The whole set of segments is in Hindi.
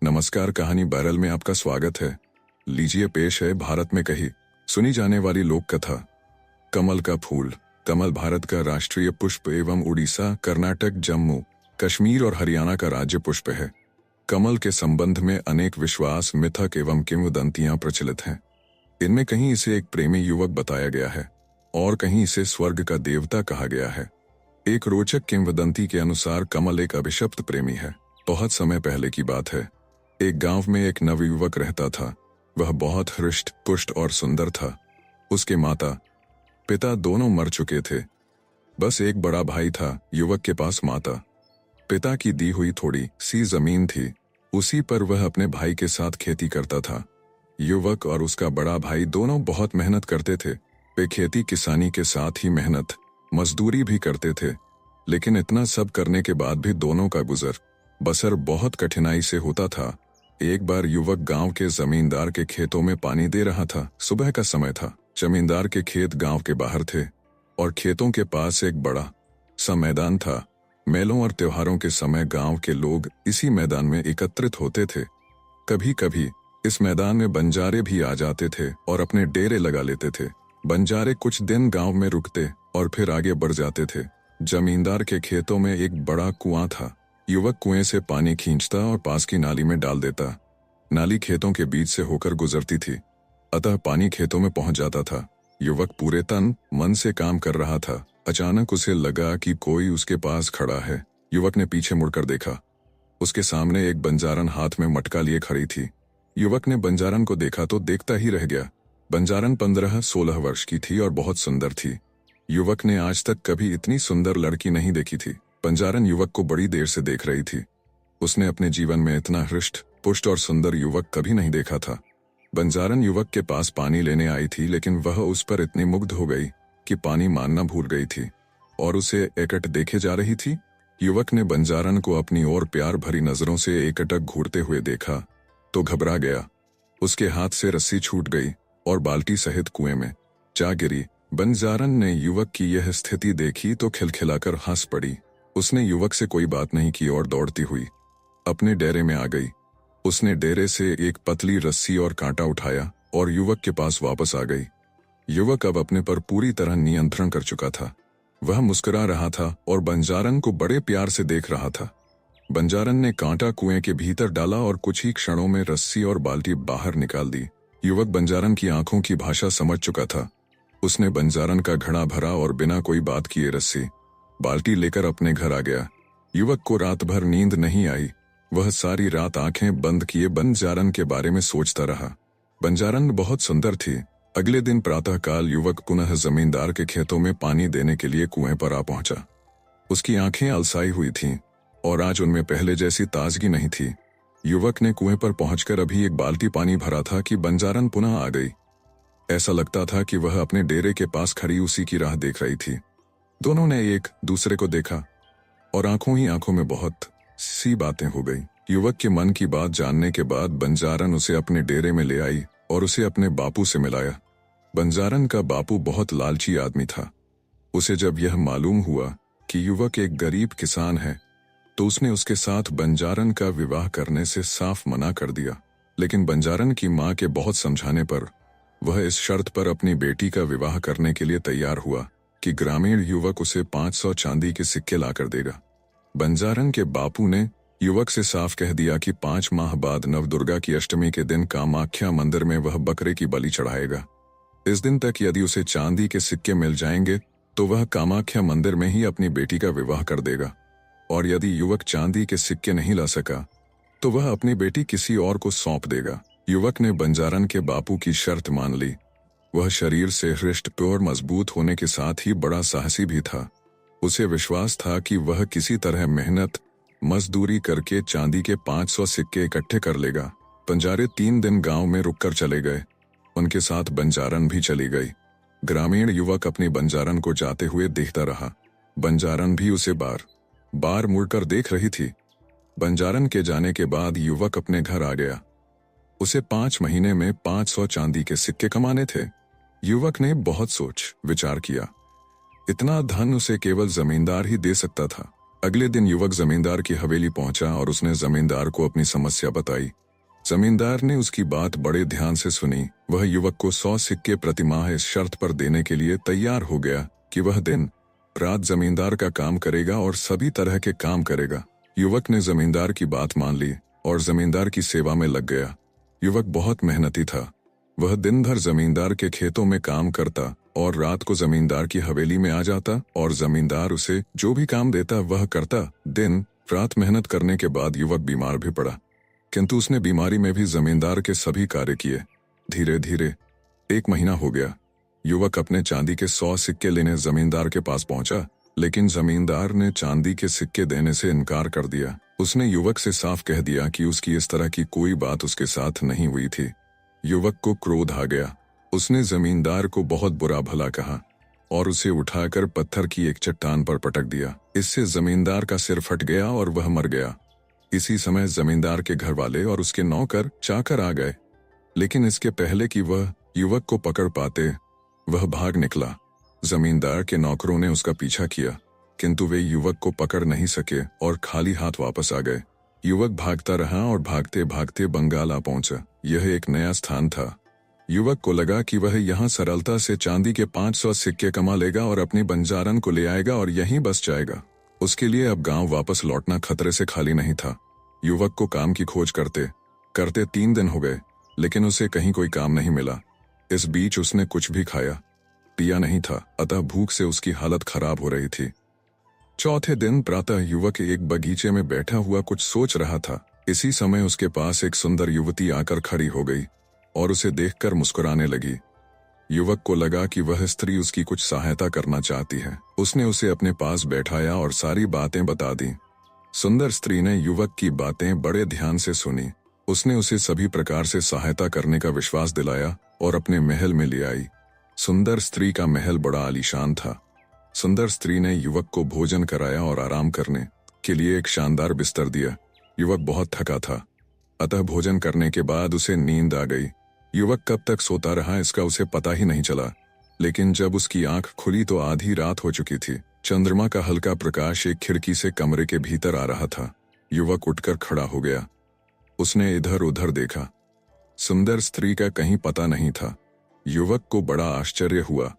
नमस्कार, कहानी बैरल में आपका स्वागत है। लीजिए पेश है भारत में कही सुनी जाने वाली लोक कथा। कमल का फूल। कमल भारत का राष्ट्रीय पुष्प एवं उड़ीसा, कर्नाटक, जम्मू कश्मीर और हरियाणा का राज्य पुष्प है। कमल के संबंध में अनेक विश्वास, मिथक एवं किंवदंतियां प्रचलित हैं। इनमें कहीं इसे एक प्रेमी युवक बताया गया है और कहीं इसे स्वर्ग का देवता कहा गया है। एक रोचक किंवदंती के अनुसार कमल एक अभिशप्त प्रेमी है। बहुत समय पहले की बात है। एक गांव में एक नवयुवक रहता था। वह बहुत हृष्ट पुष्ट और सुंदर था। उसके माता पिता दोनों मर चुके थे। बस एक बड़ा भाई था। युवक के पास माता पिता की दी हुई थोड़ी सी जमीन थी। उसी पर वह अपने भाई के साथ खेती करता था। युवक और उसका बड़ा भाई दोनों बहुत मेहनत करते थे। वे खेती किसानी के साथ ही मेहनत मजदूरी भी करते थे। लेकिन इतना सब करने के बाद भी दोनों का गुजर बसर बहुत कठिनाई से होता था। एक बार युवक गांव के जमींदार के खेतों में पानी दे रहा था। सुबह का समय था। जमींदार के खेत गांव के बाहर थे और खेतों के पास एक बड़ा सा मैदान था। मेलों और त्योहारों के समय गांव के लोग इसी मैदान में एकत्रित होते थे। कभी कभी इस मैदान में बंजारे भी आ जाते थे और अपने डेरे लगा लेते थे। बंजारे कुछ दिन गांव में रुकते और फिर आगे बढ़ जाते थे। जमींदार के खेतों में एक बड़ा कुआं था। युवक कुएं से पानी खींचता और पास की नाली में डाल देता। नाली खेतों के बीच से होकर गुजरती थी, अतः पानी खेतों में पहुंच जाता था। युवक पूरे तन मन से काम कर रहा था। अचानक उसे लगा कि कोई उसके पास खड़ा है। युवक ने पीछे मुड़कर देखा। उसके सामने एक बंजारन हाथ में मटका लिए खड़ी थी। युवक ने बंजारन को देखा तो देखता ही रह गया। बंजारन 15-16 वर्ष की थी और बहुत सुंदर थी। युवक ने आज तक कभी इतनी सुंदर लड़की नहीं देखी थी। बंजारन युवक को बड़ी देर से देख रही थी। उसने अपने जीवन में इतना हृष्ट पुष्ट और सुंदर युवक कभी नहीं देखा था। बंजारन युवक के पास पानी लेने आई थी, लेकिन वह उस पर इतनी मुग्ध हो गई कि पानी मांगना भूल गई थी और उसे एकट देखे जा रही थी। युवक ने बंजारन को अपनी ओर प्यार भरी नजरों से एकटक घूरते हुए देखा तो घबरा गया। उसके हाथ से रस्सी छूट गई और बाल्टी सहित कुएं में जा गिरी। बंजारन ने युवक की यह स्थिति देखी तो खिलखिलाकर हंस पड़ी। उसने युवक से कोई बात नहीं की और दौड़ती हुई अपने डेरे में आ गई। उसने डेरे से एक पतली रस्सी और कांटा उठाया और युवक के पास वापस आ गई। युवक अब अपने पर पूरी तरह नियंत्रण कर चुका था। वह मुस्कुरा रहा था और बंजारन को बड़े प्यार से देख रहा था। बंजारन ने कांटा कुएं के भीतर डाला और कुछ ही क्षणों में रस्सी और बाल्टी बाहर निकाल दी। युवक बंजारन की आंखों की भाषा समझ चुका था। उसने बंजारन का घड़ा भरा और बिना कोई बात किए रस्सी बाल्टी लेकर अपने घर आ गया। युवक को रात भर नींद नहीं आई। वह सारी रात आंखें बंद किए बंजारन के बारे में सोचता रहा। बंजारन बहुत सुंदर थी। अगले दिन प्रातःकाल युवक पुनः जमींदार के खेतों में पानी देने के लिए कुएं पर आ पहुंचा। उसकी आंखें अलसाई हुई थीं और आज उनमें पहले जैसी ताजगी नहीं थी। युवक ने कुएं पर पहुंचकर अभी एक बाल्टी पानी भरा था कि बंजारन पुनः आ गई। ऐसा लगता था कि वह अपने डेरे के पास खड़ी उसी की राह देख रही थी। दोनों ने एक दूसरे को देखा और आंखों ही आंखों में बहुत सी बातें हो गई। युवक के मन की बात जानने के बाद बंजारन उसे अपने डेरे में ले आई और उसे अपने बापू से मिलाया। बंजारन का बापू बहुत लालची आदमी था। उसे जब यह मालूम हुआ कि युवक एक गरीब किसान है तो उसने उसके साथ बंजारन का विवाह करने से साफ मना कर दिया। लेकिन बंजारन की मां के बहुत समझाने पर वह इस शर्त पर अपनी बेटी का विवाह करने के लिए तैयार हुआ कि ग्रामीण युवक उसे 500 चांदी के सिक्के लाकर देगा। बंजारन के बापू ने युवक से साफ कह दिया कि 5 माह बाद नवदुर्गा की अष्टमी के दिन कामाख्या मंदिर में वह बकरे की बलि चढ़ाएगा। इस दिन तक यदि उसे चांदी के सिक्के मिल जाएंगे तो वह कामाख्या मंदिर में ही अपनी बेटी का विवाह कर देगा, और यदि युवक चांदी के सिक्के नहीं ला सका तो वह अपनी बेटी किसी और को सौंप देगा। युवक ने बंजारन के बापू की शर्त मान ली। वह शरीर से हृष्ट और मजबूत होने के साथ ही बड़ा साहसी भी था। उसे विश्वास था कि वह किसी तरह मेहनत मजदूरी करके चांदी के 500 सिक्के इकट्ठे कर लेगा। बंजारे 3 दिन गांव में रुककर चले गए। उनके साथ बंजारन भी चली गई। ग्रामीण युवक अपनी बंजारन को जाते हुए देखता रहा। बंजारन भी उसे बार बार मुड़कर देख रही थी। बंजारन के जाने के बाद युवक अपने घर आ गया। उसे 5 महीने में 500 चांदी के सिक्के कमाने थे। युवक ने बहुत सोच विचार किया। इतना धन उसे केवल जमींदार ही दे सकता था। अगले दिन युवक जमींदार की हवेली पहुंचा और उसने जमींदार को अपनी समस्या बताई। जमींदार ने उसकी बात बड़े ध्यान से सुनी। वह युवक को 100 सिक्के प्रतिमाह इस शर्त पर देने के लिए तैयार हो गया कि वह दिन रात जमींदार का काम करेगा और सभी तरह के काम करेगा। युवक ने जमींदार की बात मान ली और जमींदार की सेवा में लग गया। युवक बहुत मेहनती था। वह दिन भर जमींदार के खेतों में काम करता और रात को जमींदार की हवेली में आ जाता और जमींदार उसे जो भी काम देता वह करता। दिन रात मेहनत करने के बाद युवक बीमार भी पड़ा, किंतु उसने बीमारी में भी जमींदार के सभी कार्य किए। धीरे धीरे 1 महीना हो गया। युवक अपने चांदी के 100 सिक्के लेने जमींदार के पास पहुंचा, लेकिन जमींदार ने चांदी के सिक्के देने से इनकार कर दिया। उसने युवक से साफ कह दिया कि उसकी इस तरह की कोई बात उसके साथ नहीं हुई थी। युवक को क्रोध आ गया। उसने जमींदार को बहुत बुरा भला कहा और उसे उठाकर पत्थर की एक चट्टान पर पटक दिया। इससे जमींदार का सिर फट गया और वह मर गया। इसी समय जमींदार के घर वाले और उसके नौकर चाकर आ गए, लेकिन इसके पहले कि वह युवक को पकड़ पाते वह भाग निकला। जमींदार के नौकरों ने उसका पीछा किया, किंतु वे युवक को पकड़ नहीं सके और खाली हाथ वापस आ गए। युवक भागता रहा और भागते भागते बंगाल आ पहुंचा। यह एक नया स्थान था। युवक को लगा कि वह यहाँ सरलता से चांदी के 500 सिक्के कमा लेगा और अपनी बंजारन को ले आएगा और यहीं बस जाएगा। उसके लिए अब गांव वापस लौटना खतरे से खाली नहीं था। युवक को काम की खोज करते करते 3 दिन हो गए, लेकिन उसे कहीं कोई काम नहीं मिला। इस बीच उसने कुछ भी खाया पिया नहीं था, अतः भूख से उसकी हालत खराब हो रही थी। चौथे दिन प्रातः युवक एक बगीचे में बैठा हुआ कुछ सोच रहा था। इसी समय उसके पास एक सुंदर युवती आकर खड़ी हो गई और उसे देखकर मुस्कुराने लगी। युवक को लगा कि वह स्त्री उसकी कुछ सहायता करना चाहती है। उसने उसे अपने पास बैठाया और सारी बातें बता दी। सुंदर स्त्री ने युवक की बातें बड़े ध्यान से सुनी। उसने उसे सभी प्रकार से सहायता करने का विश्वास दिलाया और अपने महल में ले आई। सुंदर स्त्री का महल बड़ा आलीशान था। सुंदर स्त्री ने युवक को भोजन कराया और आराम करने के लिए एक शानदार बिस्तर दिया। युवक बहुत थका था, अतः भोजन करने के बाद उसे नींद आ गई। युवक कब तक सोता रहा इसका उसे पता ही नहीं चला, लेकिन जब उसकी आंख खुली तो आधी रात हो चुकी थी। चंद्रमा का हल्का प्रकाश एक खिड़की से कमरे के भीतर आ रहा था। युवक उठकर खड़ा हो गया। उसने इधर उधर देखा। सुंदर स्त्री का कहीं पता नहीं था। युवक को बड़ा आश्चर्य हुआ।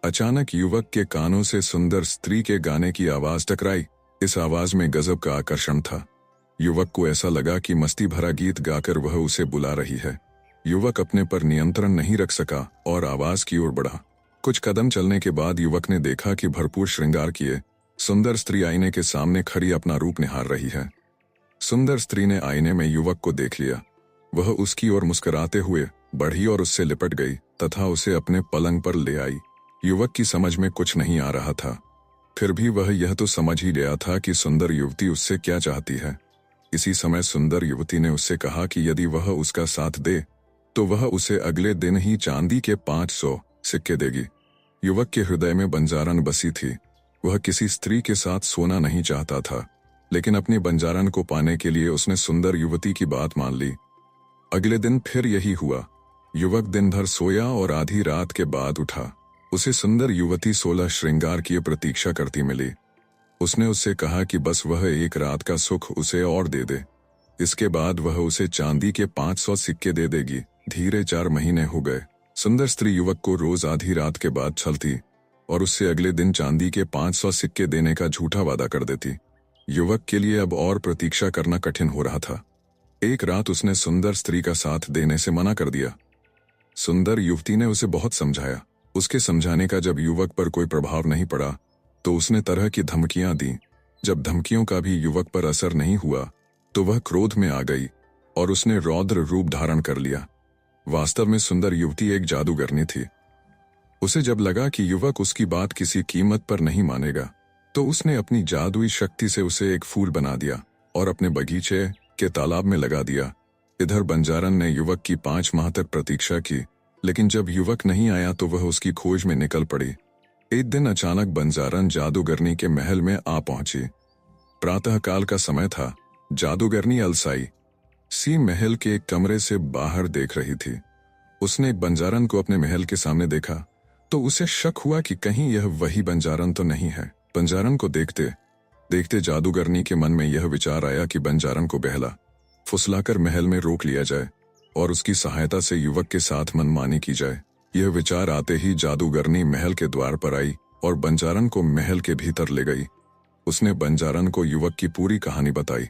अचानक युवक के कानों से सुंदर स्त्री के गाने की आवाज टकराई। इस आवाज में गजब का आकर्षण था। युवक को ऐसा लगा कि मस्ती भरा गीत गाकर वह उसे बुला रही है। युवक अपने पर नियंत्रण नहीं रख सका और आवाज की ओर बढ़ा। कुछ कदम चलने के बाद युवक ने देखा कि भरपूर श्रृंगार किए सुंदर स्त्री आईने के सामने खड़ी अपना रूप निहार रही है। सुंदर स्त्री ने आईने में युवक को देख लिया। वह उसकी ओर मुस्कुराते हुए बढ़ी और उससे लिपट गई तथा उसे अपने पलंग पर ले आई। युवक की समझ में कुछ नहीं आ रहा था, फिर भी वह यह तो समझ ही गया था कि सुंदर युवती उससे क्या चाहती है। इसी समय सुंदर युवती ने उससे कहा कि यदि वह उसका साथ दे तो वह उसे अगले दिन ही चांदी के 500 सिक्के देगी। युवक के हृदय में बंजारन बसी थी। वह किसी स्त्री के साथ सोना नहीं चाहता था, लेकिन अपनी बंजारन को पाने के लिए उसने सुंदर युवती की बात मान ली। अगले दिन फिर यही हुआ। युवक दिन भर सोया और आधी रात के बाद उठा। उसे सुंदर युवती 16 श्रृंगार किए प्रतीक्षा करती मिली। उसने उससे कहा कि बस वह एक रात का सुख उसे और दे दे, इसके बाद वह उसे चांदी के 500 सिक्के दे देगी। धीरे 4 महीने हो गए। सुंदर स्त्री युवक को रोज आधी रात के बाद छलती और उससे अगले दिन चांदी के 500 सिक्के देने का झूठा वादा कर देती। युवक के लिए अब और प्रतीक्षा करना कठिन हो रहा था। एक रात उसने सुंदर स्त्री का साथ देने से मना कर दिया। सुंदर युवती ने उसे बहुत समझाया। उसके समझाने का जब युवक पर कोई प्रभाव नहीं पड़ा तो उसने तरह की धमकियां दी। जब धमकियों का भी युवक पर असर नहीं हुआ तो वह क्रोध में आ गई और उसने रौद्र रूप धारण कर लिया। वास्तव में सुंदर युवती एक जादूगरनी थी। उसे जब लगा कि युवक उसकी बात किसी कीमत पर नहीं मानेगा तो उसने अपनी जादुई शक्ति से उसे एक फूल बना दिया और अपने बगीचे के तालाब में लगा दिया। इधर बंजारन ने युवक की 5 माह तक प्रतीक्षा की, लेकिन जब युवक नहीं आया तो वह उसकी खोज में निकल पड़ी। एक दिन अचानक बंजारन जादूगरनी के महल में आ पहुंची। प्रातःकाल का समय था। जादूगरनी अलसाई सी महल के एक कमरे से बाहर देख रही थी। उसने एक बंजारन को अपने महल के सामने देखा तो उसे शक हुआ कि कहीं यह वही बंजारन तो नहीं है। बंजारन को देखते देखते जादूगरनी के मन में यह विचार आया कि बंजारन को बहला फुसलाकर महल में रोक लिया जाए और उसकी सहायता से युवक के साथ मनमानी की जाए। यह विचार आते ही जादूगरनी महल के द्वार पर आई और बंजारन को महल के भीतर ले गई। उसने बंजारन को युवक की पूरी कहानी बताई।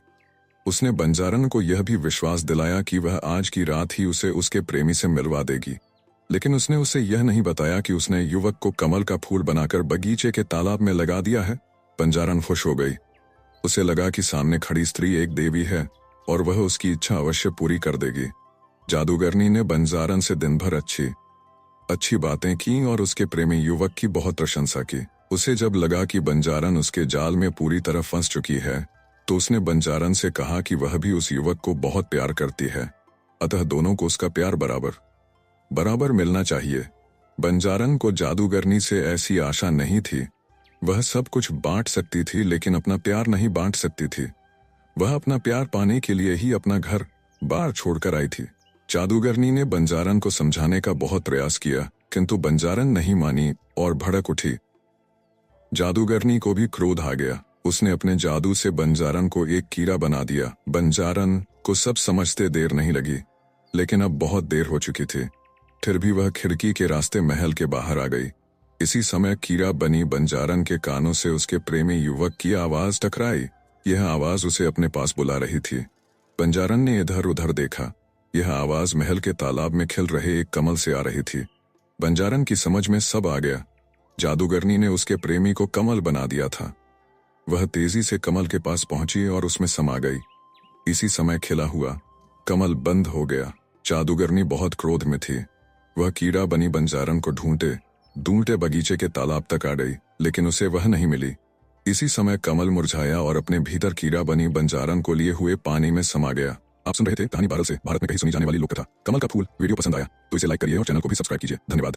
उसने बंजारन को यह भी विश्वास दिलाया कि वह आज की रात ही उसे उसके प्रेमी से मिलवा देगी, लेकिन उसने उसे यह नहीं बताया कि उसने युवक को कमल का फूल बनाकर बगीचे के तालाब में लगा दिया है। बंजारन खुश हो गई। उसे लगा कि सामने खड़ी स्त्री एक देवी है और वह उसकी इच्छा अवश्य पूरी कर देगी। जादूगरनी ने बंजारन से दिन भर अच्छी बातें की और उसके प्रेमी युवक की बहुत प्रशंसा की। उसे जब लगा कि बंजारन उसके जाल में पूरी तरह फंस चुकी है तो उसने बंजारन से कहा कि वह भी उस युवक को बहुत प्यार करती है, अतः दोनों को उसका प्यार बराबर मिलना चाहिए। बंजारन को जादूगरनी से ऐसी आशा नहीं थी। वह सब कुछ बांट सकती थी लेकिन अपना प्यार नहीं बांट सकती थी। वह अपना प्यार पाने के लिए ही अपना घर बार छोड़कर आई थी। जादूगरनी ने बंजारन को समझाने का बहुत प्रयास किया, किंतु बंजारन नहीं मानी और भड़क उठी। जादूगरनी को भी क्रोध आ गया। उसने अपने जादू से बंजारन को एक कीड़ा बना दिया। बंजारन को सब समझते देर नहीं लगी, लेकिन अब बहुत देर हो चुकी थी। फिर भी वह खिड़की के रास्ते महल के बाहर आ गई। इसी समय कीड़ा बनी बंजारन के कानों से उसके प्रेमी युवक की आवाज टकराई। यह आवाज उसे अपने पास बुला रही थी। बंजारन ने इधर उधर देखा। यह आवाज महल के तालाब में खिल रहे एक कमल से आ रही थी। बंजारन की समझ में सब आ गया। जादूगरनी ने उसके प्रेमी को कमल बना दिया था। वह तेजी से कमल के पास पहुंची और उसमें समा गई। इसी समय खिला हुआ कमल बंद हो गया। जादूगरनी बहुत क्रोध में थी। वह कीड़ा बनी बंजारन को ढूंढते बगीचे के तालाब तक आ गई, लेकिन उसे वह नहीं मिली। इसी समय कमल मुरझाया और अपने भीतर कीड़ा बनी बंजारन को लिए हुए पानी में समा गया। आप सुन रहे थे कहानी भारत से, भारत में कहीं सुनी जाने वाली लोक कथा कमल का फूल। वीडियो पसंद आया तो इसे लाइक करिए और चैनल को भी सब्सक्राइब कीजिए। धन्यवाद।